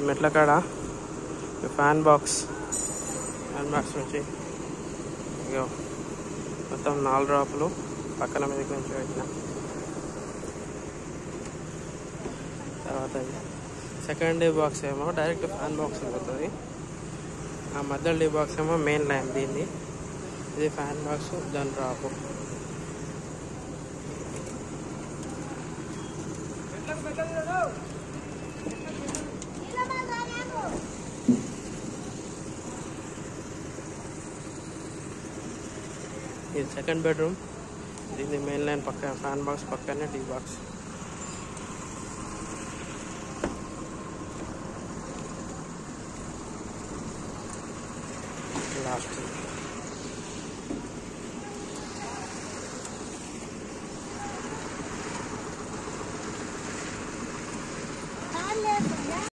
మెట్ల కాడ fan box నుంచి ఇగో మొత్తం 4 డ్రాపులు పక్కన మీదకి నుంచి పెట్టిన. తర్వాత సెకండ్ డీ బాక్స్ ఏమో డైరెక్ట్ ఫ్యాన్ బాక్స్ పోతుంది. ఆ మధ్యలో డీ బాక్స్ ఏమో మెయిన్ లైన్ దీన్ని. ఇది ఫ్యాన్ బాక్స్, దాని డ్రాపు. ఇది సెకండ్ బెడ్రూమ్. దీన్ని మెయిన్ లైన్ పక్క ఫ్యాన్ బాక్స్ పక్కనే డీ బాక్స్. లాస్ట్